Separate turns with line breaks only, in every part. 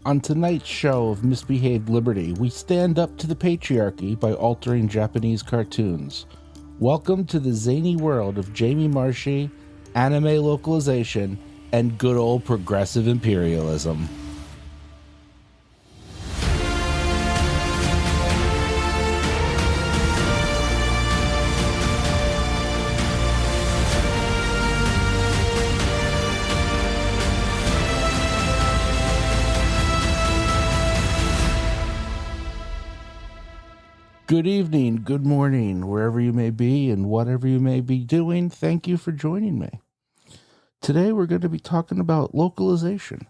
On tonight's show of Misbehaved Liberty, we stand up to the patriarchy by altering Japanese cartoons. Welcome to the zany world of Jamie Marchi, anime localization, and good old progressive imperialism. Good evening, good morning, wherever you may be and whatever you may be doing. Thank you for joining me. Today we're going to be talking about localization.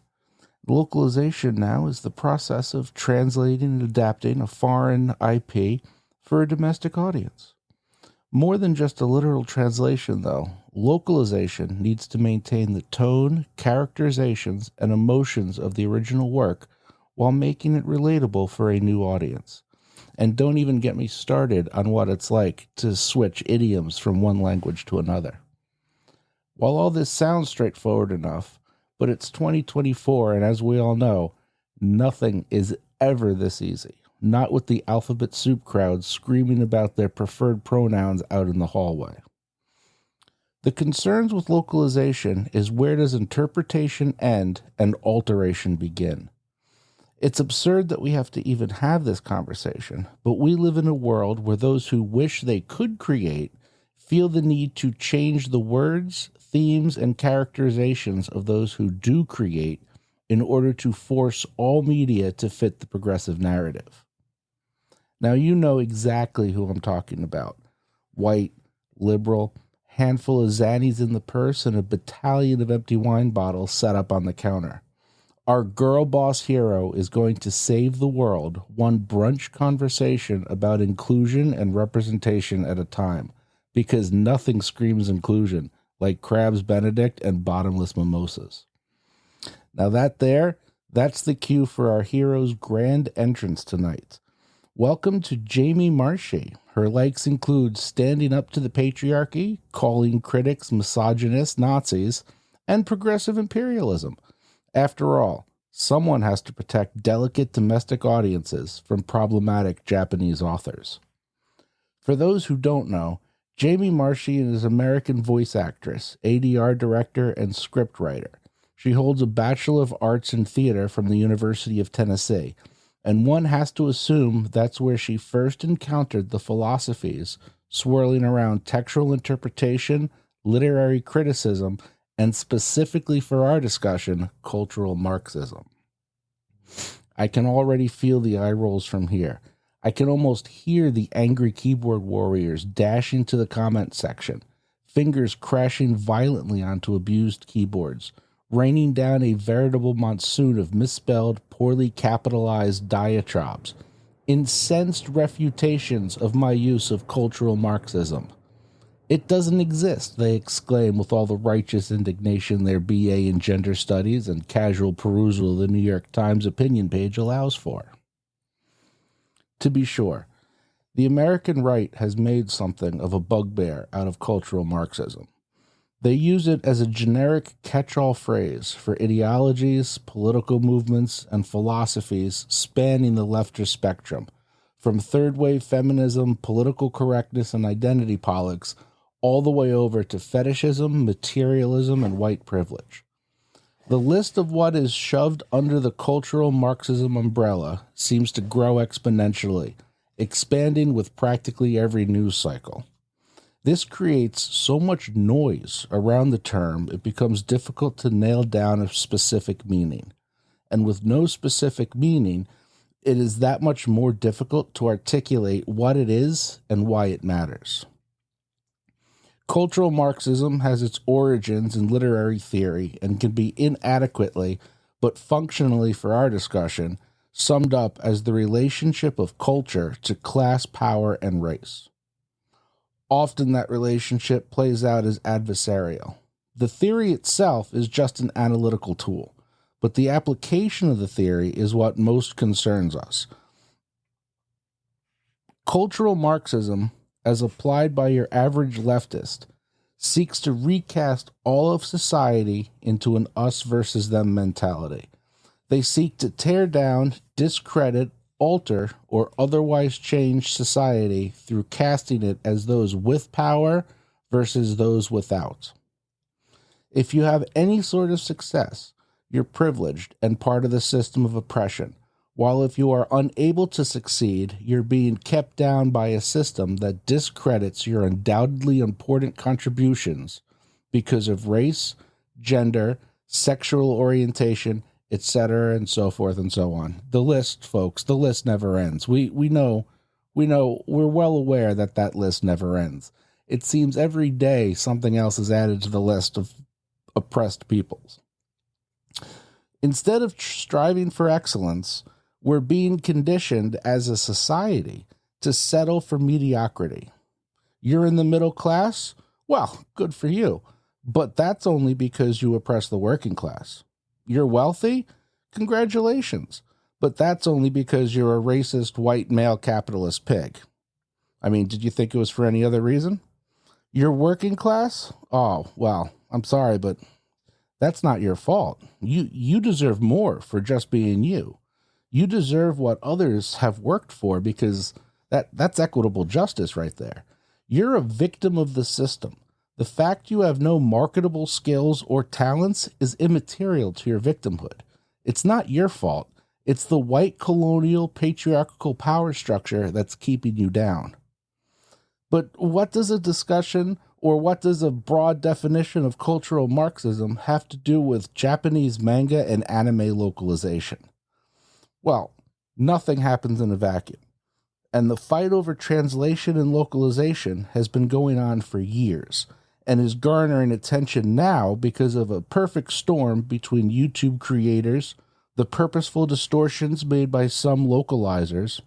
Localization now is the process of translating and adapting a foreign IP for a domestic audience. More than just a literal translation, though, localization needs to maintain the tone, characterizations, and emotions of the original work while making it relatable for a new audience. And don't even get me started on what it's like to switch idioms from one language to another. While all this sounds straightforward enough, but it's 2024, and as we all know, nothing is ever this easy. Not with the alphabet soup crowd screaming about their preferred pronouns out in the hallway. The concerns with localization is where does interpretation end and alteration begin? It's absurd that we have to even have this conversation, but we live in a world where those who wish they could create feel the need to change the words, themes, and characterizations of those who do create in order to force all media to fit the progressive narrative. Now you know exactly who I'm talking about. White, liberal, handful of zannies in the purse, and a battalion of empty wine bottles set up on the counter. Our girl boss hero is going to save the world, one brunch conversation about inclusion and representation at a time, because nothing screams inclusion like crabs Benedict and bottomless mimosas. Now that's the cue for our hero's grand entrance tonight. Welcome to Jamie Marchi. Her likes include standing up to the patriarchy, calling critics misogynists, Nazis, and progressive imperialism. After all, someone has to protect delicate domestic audiences from problematic Japanese authors. For those who don't know, Jamie Marchi is an American voice actress, ADR director, and scriptwriter. She holds a Bachelor of Arts in Theater from the University of Tennessee, and one has to assume that's where she first encountered the philosophies swirling around textual interpretation, literary criticism, and specifically for our discussion, cultural Marxism. I can already feel the eye rolls from here. I can almost hear the angry keyboard warriors dashing to the comment section, fingers crashing violently onto abused keyboards, raining down a veritable monsoon of misspelled, poorly capitalized diatribes, incensed refutations of my use of cultural Marxism. It doesn't exist, they exclaim with all the righteous indignation their BA in gender studies and casual perusal of the New York Times opinion page allows for. To be sure, the American right has made something of a bugbear out of cultural Marxism. They use it as a generic catch-all phrase for ideologies, political movements, and philosophies spanning the leftist spectrum, from third-wave feminism, political correctness, and identity politics, all the way over to fetishism, materialism, and white privilege. The list of what is shoved under the cultural Marxism umbrella seems to grow exponentially, expanding with practically every news cycle. This creates so much noise around the term it becomes difficult to nail down a specific meaning. And with no specific meaning, it is that much more difficult to articulate what it is and why it matters. Cultural Marxism has its origins in literary theory and can be inadequately, but functionally for our discussion, summed up as the relationship of culture to class, power, and race. Often that relationship plays out as adversarial. The theory itself is just an analytical tool, but the application of the theory is what most concerns us. Cultural Marxism, as applied by your average leftist, seeks to recast all of society into an us versus them mentality. They seek to tear down, discredit, alter, or otherwise change society through casting it as those with power versus those without. If you have any sort of success, you're privileged and part of the system of oppression, while if you are unable to succeed, you're being kept down by a system that discredits your undoubtedly important contributions because of race, gender, sexual orientation, etc., and so forth and so on. The list, folks, the list never ends. We know, we're well aware that that list never ends. It seems every day something else is added to the list of oppressed peoples. Instead of striving for excellence, we're being conditioned as a society to settle for mediocrity. You're in the middle class? Well, good for you. But that's only because you oppress the working class. You're wealthy? Congratulations. But that's only because you're a racist white male capitalist pig. I mean, did you think it was for any other reason? You're working class? Oh, well, I'm sorry, but that's not your fault. You deserve more for just being you. You deserve what others have worked for because that's equitable justice right there. You're a victim of the system. The fact you have no marketable skills or talents is immaterial to your victimhood. It's not your fault. It's the white colonial patriarchal power structure that's keeping you down. But what does a discussion or what does a broad definition of cultural Marxism have to do with Japanese manga and anime localization? Well, nothing happens in a vacuum. And the fight over translation and localization has been going on for years and is garnering attention now because of a perfect storm between YouTube creators, the purposeful distortions made by some localizers,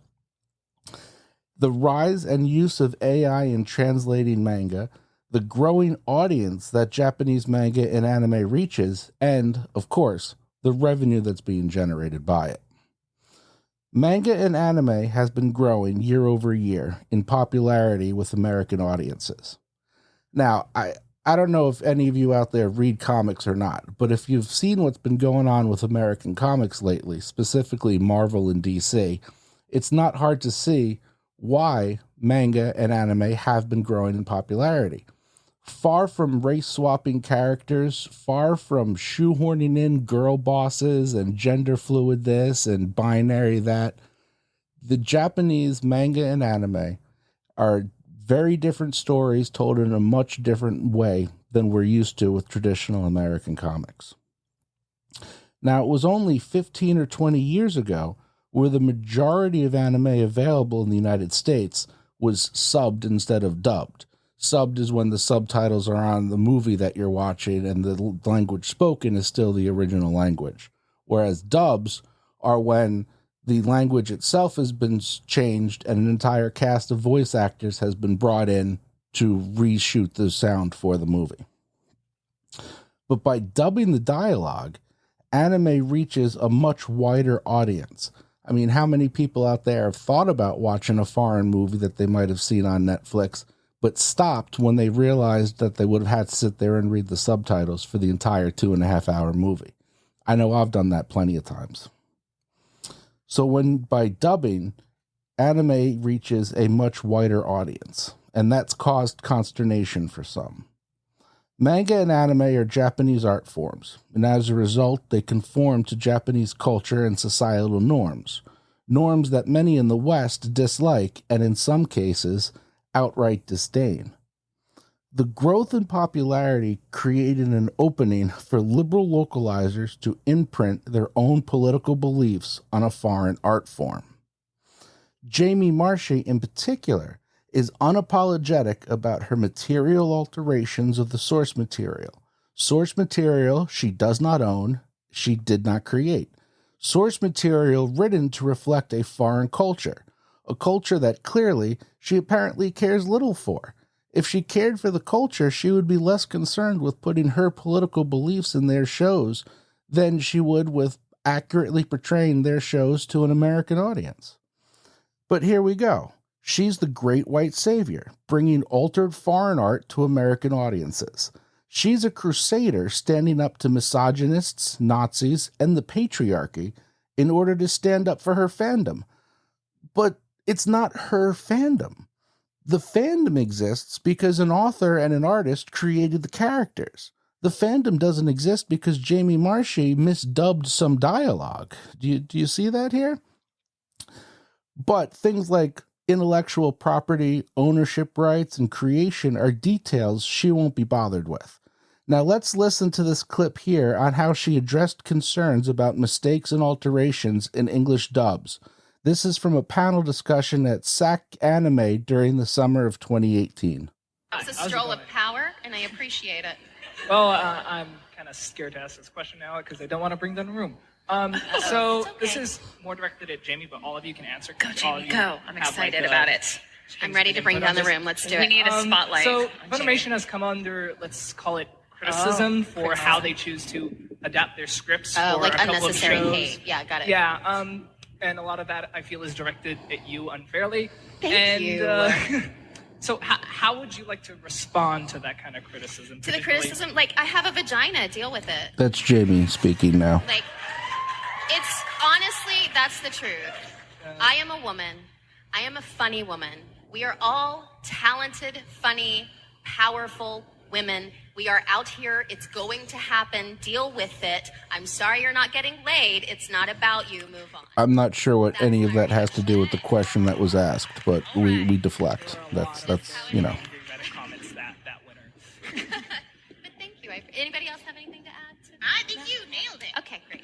the rise and use of AI in translating manga, the growing audience that Japanese manga and anime reaches, and, of course, the revenue that's being generated by it. Manga and anime has been growing year over year in popularity with American audiences. Now, I don't know if any of you out there read comics or not, but if you've seen what's been going on with American comics lately, specifically Marvel and DC, it's not hard to see why manga and anime have been growing in popularity. Far from race-swapping characters, far from shoehorning in girl bosses and gender fluid this and binary that, the Japanese manga and anime are very different stories told in a much different way than we're used to with traditional American comics. Now, it was only 15 or 20 years ago where the majority of anime available in the United States was subbed instead of dubbed. Subbed is when the subtitles are on the movie that you're watching and the language spoken is still the original language. Whereas dubs are when the language itself has been changed and an entire cast of voice actors has been brought in to reshoot the sound for the movie. But by dubbing the dialogue, anime reaches a much wider audience. I mean, how many people out there have thought about watching a foreign movie that they might have seen on Netflix, but stopped when they realized that they would have had to sit there and read the subtitles for the entire 2.5-hour movie? I know I've done that plenty of times. So when by dubbing, anime reaches a much wider audience, and that's caused consternation for some. Manga and anime are Japanese art forms, and as a result, they conform to Japanese culture and societal norms, norms that many in the West dislike and in some cases outright disdain. The growth in popularity created an opening for liberal localizers to imprint their own political beliefs on a foreign art form. Jamie Marshy, in particular, is unapologetic about her material alterations of the source material. Source material she does not own, she did not create. Source material written to reflect a foreign culture, a culture that clearly she apparently cares little for. If she cared for the culture, she would be less concerned with putting her political beliefs in their shows than she would with accurately portraying their shows to an American audience. But here we go. She's the great white savior, bringing altered foreign art to American audiences. She's a crusader standing up to misogynists, Nazis, and the patriarchy in order to stand up for her fandom. But it's not her fandom. The fandom exists because an author and an artist created the characters. The fandom doesn't exist because Jamie Marchi misdubbed some dialogue. Do you see that here? But things like intellectual property, ownership rights, and creation are details she won't be bothered with. Now let's listen to this clip here on how she addressed concerns about mistakes and alterations in English dubs. This is from a panel discussion at SAC Anime during the summer of 2018.
It's a stroll of power, and I appreciate it.
Well, I'm kind of scared to ask this question now because I don't want to bring down the room. So
okay.
This is more directed at Jamie, but all of you can answer.
Go, Jamie, go. I'm excited about it. I'm ready to bring down the room. Let's do it. We need a spotlight.
So Funimation has come under, let's call it, criticism for how they choose to adapt their scripts for
like
a couple
unnecessary
of shows.
hate. Yeah, got it.
Yeah, and a lot of that I feel is directed at you unfairly.
Thank you.
So how would you like to respond to that kind of criticism?
To the criticism, like, I have a vagina, deal with it.
That's Jamie speaking now.
Like, it's honestly, that's the truth. I am a woman. I am a funny woman. We are all talented, funny, powerful women. We are out here. It's going to happen. Deal with it. I'm sorry you're not getting laid. It's not about you. Move on.
I'm not sure what any of that has to do with the question that was asked, but we deflect. That's you know.
But thank you. Anybody else have anything to add?
I think you nailed it.
Okay, great.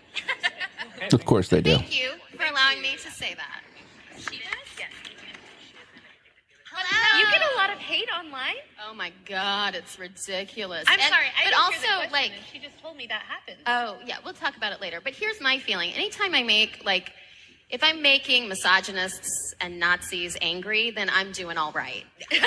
Of course they do.
Thank you for allowing me to say that.
She does? Yes.
You get a lot of hate online? Oh my God, it's ridiculous.
I'm sorry, I
but
didn't
also,
hear the question,
like,
and she just told me that happened.
oh yeah, we'll talk about it later. But here's my feeling. Anytime I make, like, if I'm making misogynists and Nazis angry, then I'm doing all right. Because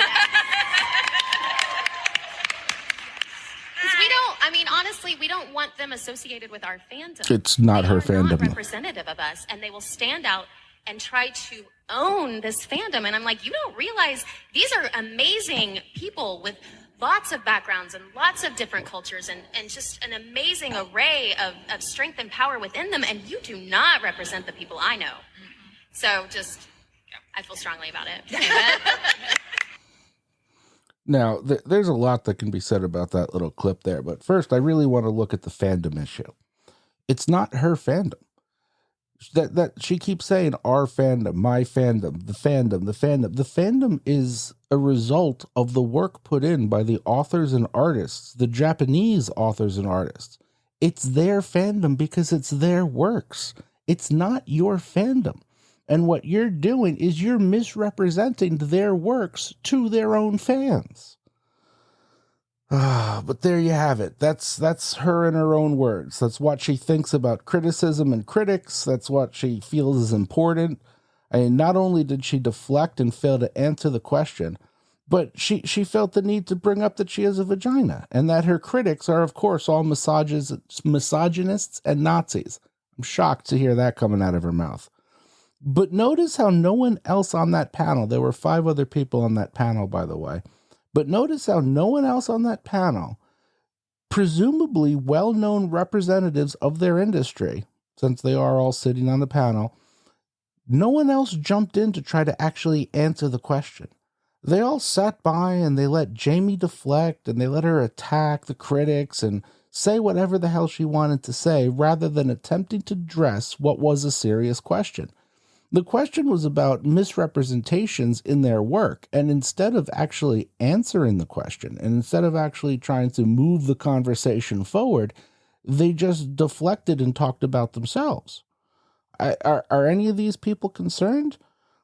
we don't, I mean, honestly, we don't want them associated with our fandom.
It's not her
They are
fandom.
not representative of us, and they will stand out and try to own this fandom. And I'm like, you don't realize these are amazing people with lots of backgrounds and lots of different cultures and just an amazing array of strength and power within them. And you do not represent the people I know. So just, I feel strongly about it.
Now, there's a lot that can be said about that little clip there, but first, I really want to look at the fandom issue. It's not her fandom. That she keeps saying our fandom, my fandom, the fandom, the fandom. The fandom is a result of the work put in by the authors and artists, the Japanese authors and artists. It's their fandom because it's their works. It's not your fandom. And what you're doing is you're misrepresenting their works to their own fans. But there you have it. That's her in her own words. That's what she thinks about criticism and critics. That's what she feels is important. I mean, not only did she deflect and fail to answer the question, but she felt the need to bring up that she has a vagina and that her critics are, of course, all misogynists and Nazis. I'm shocked to hear that coming out of her mouth. But notice how no one else on that panel, there were 5 other people on that panel, by the way, but notice how no one else on that panel, presumably well-known representatives of their industry, since they are all sitting on the panel, no one else jumped in to try to actually answer the question. They all sat by and they let Jamie deflect and they let her attack the critics and say whatever the hell she wanted to say rather than attempting to address what was a serious question. The question was about misrepresentations in their work, and instead of actually answering the question, and instead of actually trying to move the conversation forward, they just deflected and talked about themselves. Are any of these people concerned?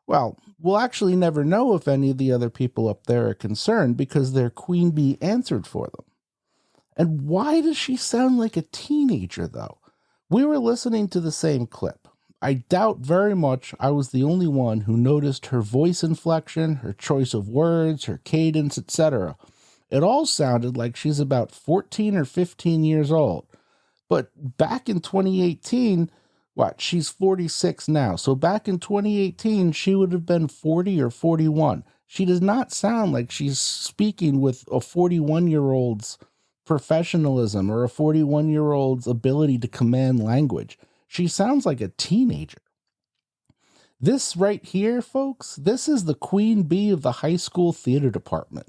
Well, we'll actually never know if any of the other people up there are concerned because their queen bee answered for them. And why does she sound like a teenager, though? We were listening to the same clip. I doubt very much I was the only one who noticed her voice inflection, her choice of words, her cadence, etc. It all sounded like she's about 14 or 15 years old. But back in 2018, she's 46 now. So back in 2018, she would have been 40 or 41. She does not sound like she's speaking with a 41-year-old's professionalism or a 41-year-old's ability to command language. She sounds like a teenager. This right here, folks, this is the queen bee of the high school theater department.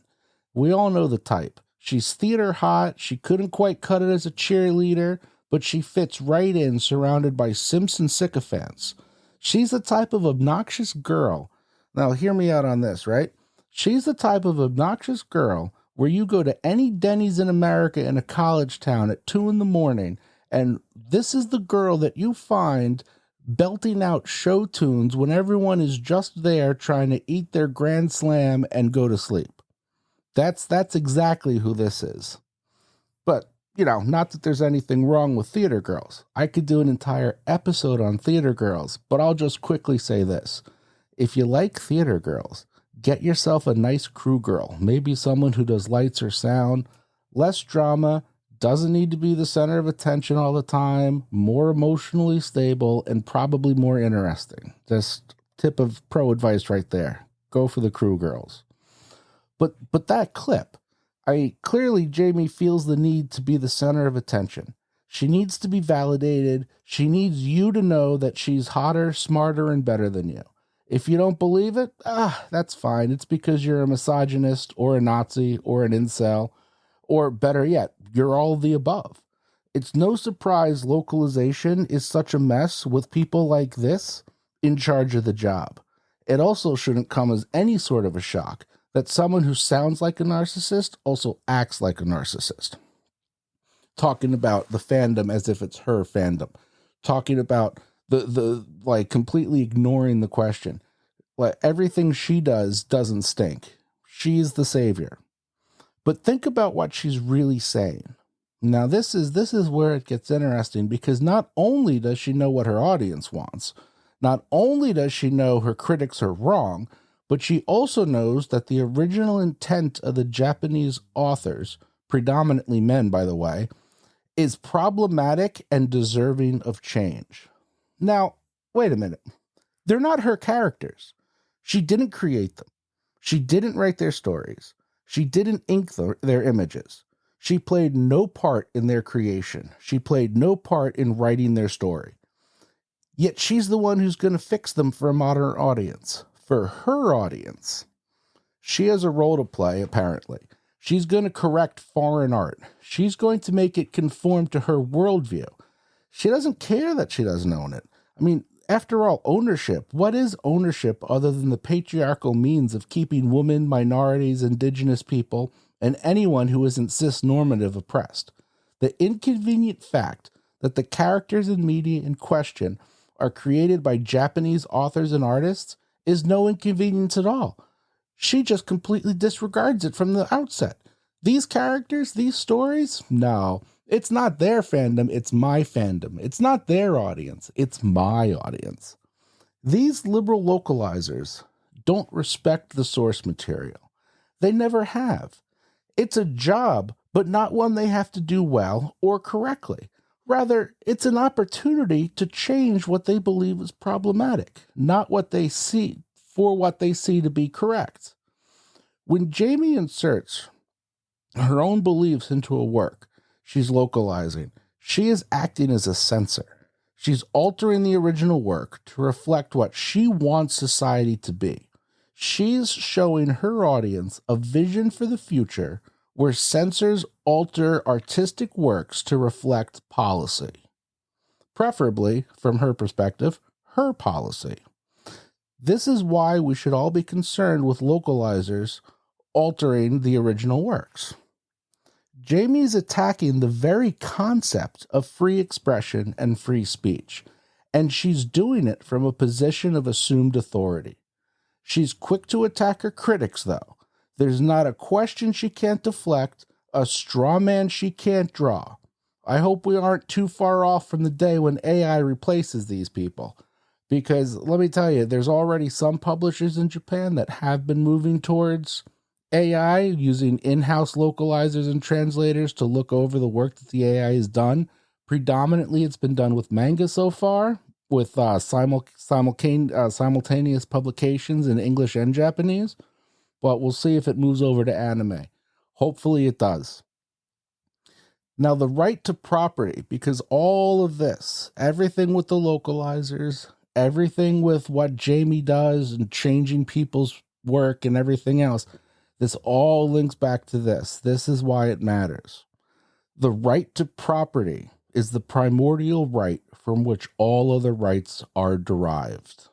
We all know the type. She's theater hot. She couldn't quite cut it as a cheerleader, but she fits right in, surrounded by Simpson sycophants. She's the type of obnoxious girl. Now, hear me out on this, right? She's the type of obnoxious girl where you go to any Denny's in America in a college town at 2 a.m, and this is the girl that you find belting out show tunes when everyone is just there trying to eat their grand slam and go to sleep. That's exactly who this is. But, not that there's anything wrong with theater girls. I could do an entire episode on theater girls, but I'll just quickly say this. If you like theater girls, get yourself a nice crew girl, maybe someone who does lights or sound, less drama, doesn't need to be the center of attention all the time, more emotionally stable, and probably more interesting. Just tip of pro advice right there. Go for the crew girls. But that clip, clearly Jamie feels the need to be the center of attention. She needs to be validated. She needs you to know that she's hotter, smarter, and better than you. If you don't believe it, that's fine. It's because you're a misogynist or a Nazi or an incel, or better yet, you're all of the above. It's no surprise localization is such a mess with people like this in charge of the job. It also shouldn't come as any sort of a shock that someone who sounds like a narcissist also acts like a narcissist. Talking about the fandom as if it's her fandom. Talking about the completely ignoring the question. Like, everything she does doesn't stink. She's the savior. But think about what she's really saying. Now, this is where it gets interesting, because not only does she know what her audience wants, not only does she know her critics are wrong, but she also knows that the original intent of the Japanese authors, predominantly men, by the way, is problematic and deserving of change. Now, wait a minute. They're not her characters. She didn't create them. She didn't write their stories. She didn't ink their images. She played no part in their creation. She played no part in writing their story. Yet she's the one who's going to fix them for a modern audience. For her audience. She has a role to play, apparently. She's going to correct foreign art. She's going to make it conform to her worldview. She doesn't care that she doesn't own it. I mean, after all, ownership. What is ownership other than the patriarchal means of keeping women, minorities, indigenous people, and anyone who isn't cis-normative oppressed? The inconvenient fact that the characters in media in question are created by Japanese authors and artists is no inconvenience at all. She just completely disregards it from the outset. These characters, these stories, no. It's not their fandom, it's my fandom. It's not their audience, it's my audience. These liberal localizers don't respect the source material. They never have. It's a job, but not one they have to do well or correctly. Rather, it's an opportunity to change what they believe is problematic, not what they see to be correct. When Jamie inserts her own beliefs into a work she's localizing, she is acting as a censor. She's altering the original work to reflect what she wants society to be. She's showing her audience a vision for the future where censors alter artistic works to reflect policy. Preferably, from her perspective, her policy. This is why we should all be concerned with localizers altering the original works. Jamie's attacking the very concept of free expression and free speech, and she's doing it from a position of assumed authority. She's quick to attack her critics, though. There's not a question she can't deflect, a straw man she can't draw. I hope we aren't too far off from the day when AI replaces these people. Because, let me tell you, there's already some publishers in Japan that have been moving towards AI, using in-house localizers and translators to look over the work that the AI has done. Predominantly, it's been done with manga so far, with simultaneous publications in English and Japanese. But we'll see if it moves over to anime. Hopefully it does. Now, the right to property, because all of this, everything with the localizers, everything with what Jamie does and changing people's work and everything else, this all links back to this. This is why it matters. The right to property is the primordial right from which all other rights are derived.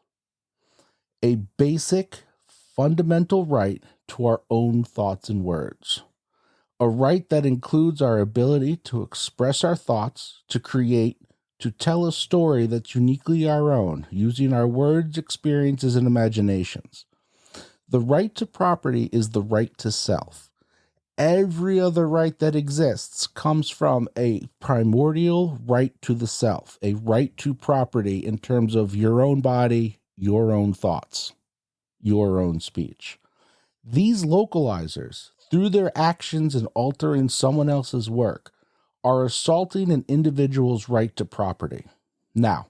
A basic, fundamental right to our own thoughts and words. A right that includes our ability to express our thoughts, to create, to tell a story that's uniquely our own, using our words, experiences, and imaginations. The right to property is the right to self. Every other right that exists comes from a primordial right to the self, a right to property in terms of your own body, your own thoughts, your own speech. These localizers, through their actions in altering someone else's work, are assaulting an individual's right to property. Now,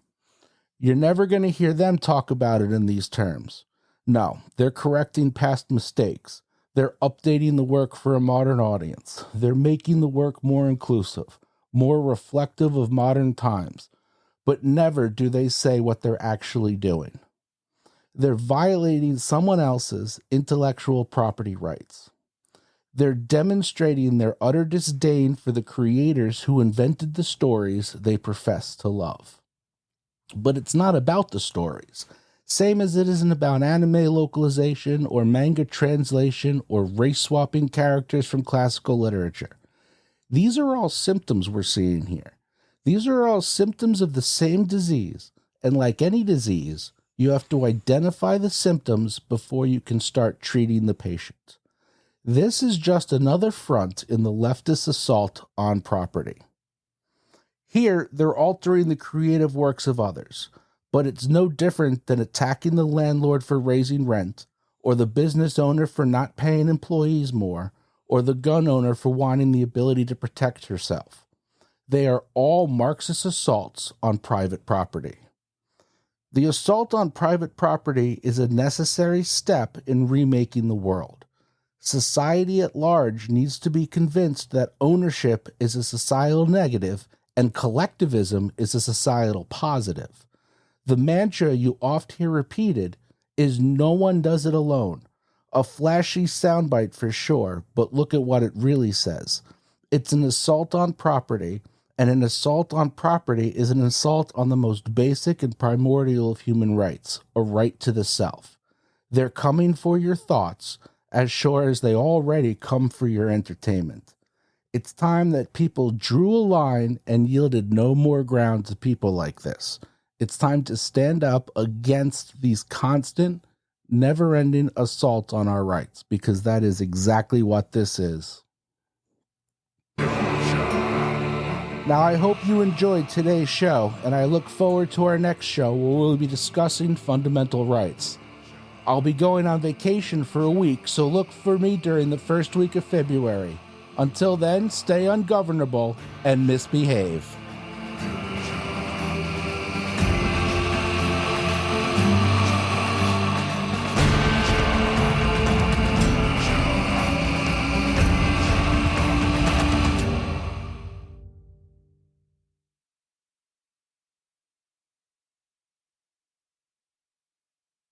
you're never going to hear them talk about it in these terms. No, they're correcting past mistakes. They're updating the work for a modern audience. They're making the work more inclusive, more reflective of modern times. But never do they say what they're actually doing. They're violating someone else's intellectual property rights. They're demonstrating their utter disdain for the creators who invented the stories they profess to love. But it's not about the stories. Same as it isn't about anime localization or manga translation or race-swapping characters from classical literature. These are all symptoms we're seeing here. These are all symptoms of the same disease, and like any disease, you have to identify the symptoms before you can start treating the patient. This is just another front in the leftist assault on property. Here, they're altering the creative works of others, but it's no different than attacking the landlord for raising rent, or the business owner for not paying employees more, or the gun owner for wanting the ability to protect herself. They are all Marxist assaults on private property. The assault on private property is a necessary step in remaking the world. Society at large needs to be convinced that ownership is a societal negative and collectivism is a societal positive. The mantra you oft hear repeated is no one does it alone. A flashy soundbite for sure, but look at what it really says. It's an assault on property, and an assault on property is an assault on the most basic and primordial of human rights, a right to the self. They're coming for your thoughts, as sure as they already come for your entertainment. It's time that people drew a line and yielded no more ground to people like this. It's time to stand up against these constant, never-ending assaults on our rights, because that is exactly what this is. Now, I hope you enjoyed today's show, and I look forward to our next show where we'll be discussing fundamental rights. I'll be going on vacation for a week, so look for me during the first week of February. Until then, stay ungovernable and misbehave.